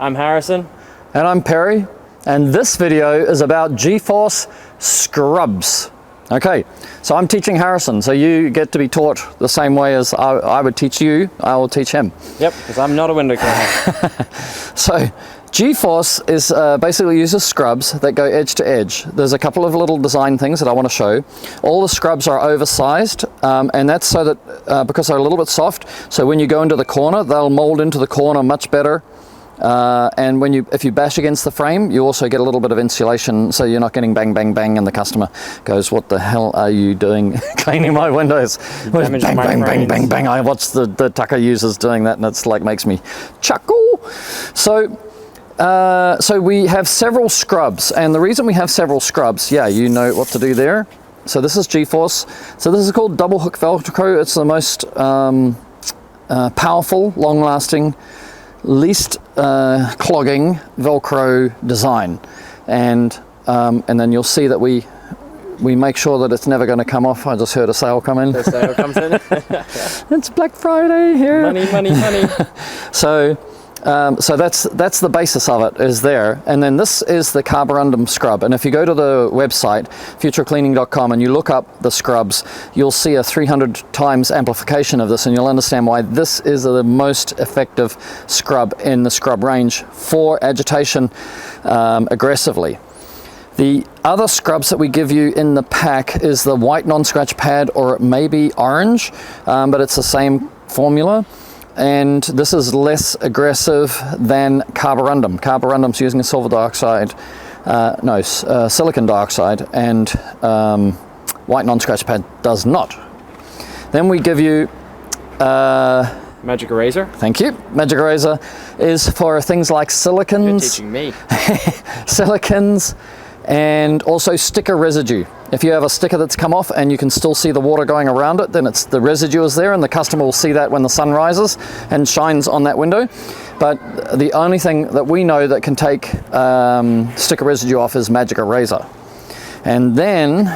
I'm Harrison. And I'm Perry. And this video is about G-Force scrubs. Okay, so I'm teaching Harrison, so you get to be taught the same way as I would teach you, I will teach him. Yep, because I'm not a window cleaner. So G-Force is basically uses scrubs that go edge to edge. There's a couple of little design things that I want to show. All the scrubs are oversized, and that's so that because they're a little bit soft, so when you go into the corner, they'll mold into the corner much better. And if you bash against the frame, you also get a little bit of insulation, so you're not getting bang, bang, bang, and the customer goes, "What the hell are you doing cleaning my windows?" Bang, bang, bang, bang, bang. I watch the Tucker users doing that, and it's like makes me chuckle. So we have several scrubs, and the reason we have several scrubs, yeah, you know what to do there. So this is G-Force. So this is called double hook Velcro. It's the most powerful, long-lasting, least clogging Velcro design, and then you'll see that we make sure that it's never going to come off. I just heard a sale come in. The sale comes in. It's Black Friday here. Money, money, money. So that's the basis of it is there, and then this is the carborundum scrub. And if you go to the website futurecleaning.com and you look up the scrubs, you'll see a 300 times amplification of this, and you'll understand why this is the most effective scrub in the scrub range for agitation aggressively. The other scrubs that we give you in the pack is the white non-scratch pad, or maybe orange, but it's the same formula. And this is less aggressive than carborundum. Carborundum's using a silver dioxide, silicon dioxide, and white non-scratch pad does not. Then we give you Magic eraser. Thank you. Magic eraser is for things like silicons. You're teaching me. Silicons, and also sticker residue. If you have a sticker that's come off and you can still see the water going around it, then it's the residue is there, and the customer will see that when the sun rises and shines on that window. But the only thing that we know that can take sticker residue off is Magic Eraser. And then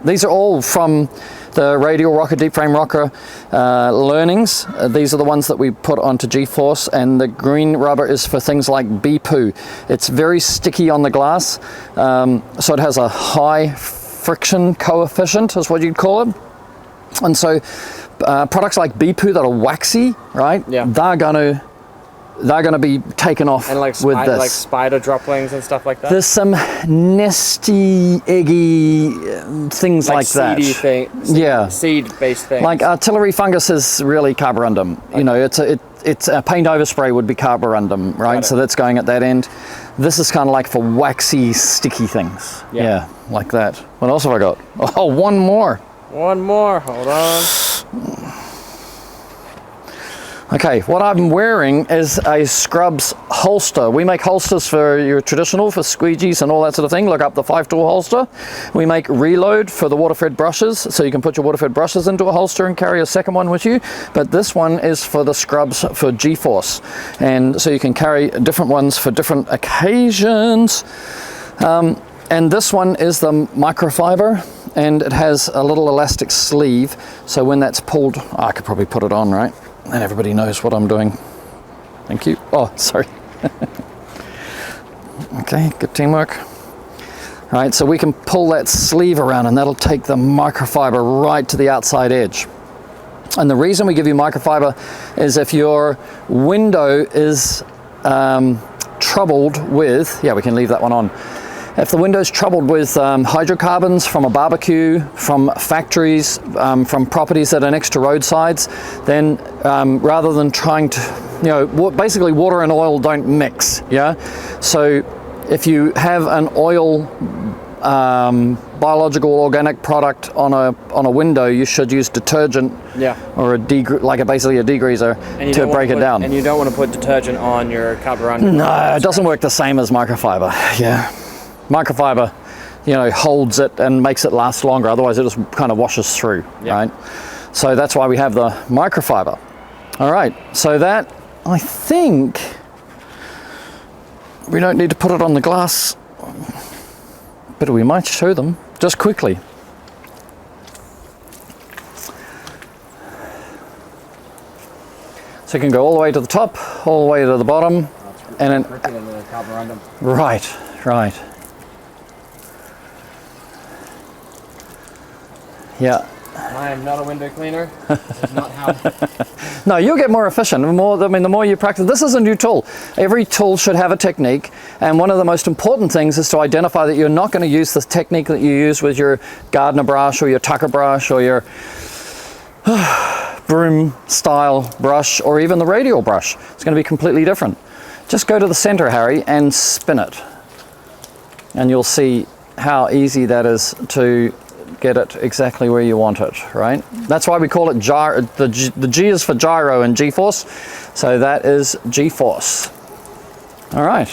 these are all from the Radial Rocker, Deep Frame Rocker learnings. These are the ones that we put onto G-Force, and the green rubber is for things like bee poo. It's very sticky on the glass, so it has a high friction coefficient, is what you'd call it. And so products like bee poo that are waxy, right? Yeah. They're gonna be taken off and like with this. Like spider droplings and stuff like that. There's some nesty, eggy things like that. Seedy thing. Yeah. Seed-based things. Like artillery fungus is really carborundum. Okay. You know, it's a paint overspray would be carborundum, right? So that's going at that end. This is kind of like for waxy, sticky things. Yeah, like that. What else have I got? Oh, one more. One more. Hold on. Okay, what I'm wearing is a Scrubs holster. We make holsters for your traditional, for squeegees and all that sort of thing. Look up the 5-tool holster. We make Reload for the water-fed brushes, so you can put your water-fed brushes into a holster and carry a second one with you. But this one is for the Scrubs for G-Force. And so you can carry different ones for different occasions. And this one is the microfiber, and it has a little elastic sleeve. So when that's pulled, I could probably put it on, right? And everybody knows what I'm doing. Thank you. Oh, sorry. Okay, good teamwork. All right, so we can pull that sleeve around, and that'll take the microfiber right to the outside edge. And the reason we give you microfiber is if your window is troubled with, yeah, we can leave that one on. If the window's troubled with hydrocarbons from a barbecue, from factories, from properties that are next to roadsides, then rather than trying to, you know, basically water and oil don't mix, yeah? So if you have an oil, biological organic product on a window, you should use detergent, or basically a degreaser to break it down. And you don't want to put detergent on your carborundum. No, it doesn't work the same as microfiber, yeah. Microfiber, you know, holds it and makes it last longer. Otherwise, it just kind of washes through, right? So that's why we have the microfiber. All right, so that, I think, we don't need to put it on the glass, but we might show them just quickly. So you can go all the way to the top, all the way to the bottom. And Gripping in the carborundum. right, right. Yeah. I am not a window cleaner. It's not how. No, you'll get more efficient. The more you practice. This is a new tool. Every tool should have a technique, and one of the most important things is to identify that you're not going to use the technique that you use with your gardener brush or your tucker brush or your broom style brush or even the radial brush. It's going to be completely different. Just go to the center, Harry, and spin it, and you'll see how easy that is to get it exactly where you want it, right? That's why we call it gyro. The G is for gyro and G-force, so that is G-force. All right.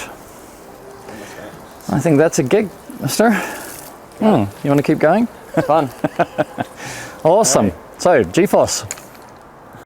I think that's a gig, mister. You want to keep going? Fun. Awesome. Right. So, G-force.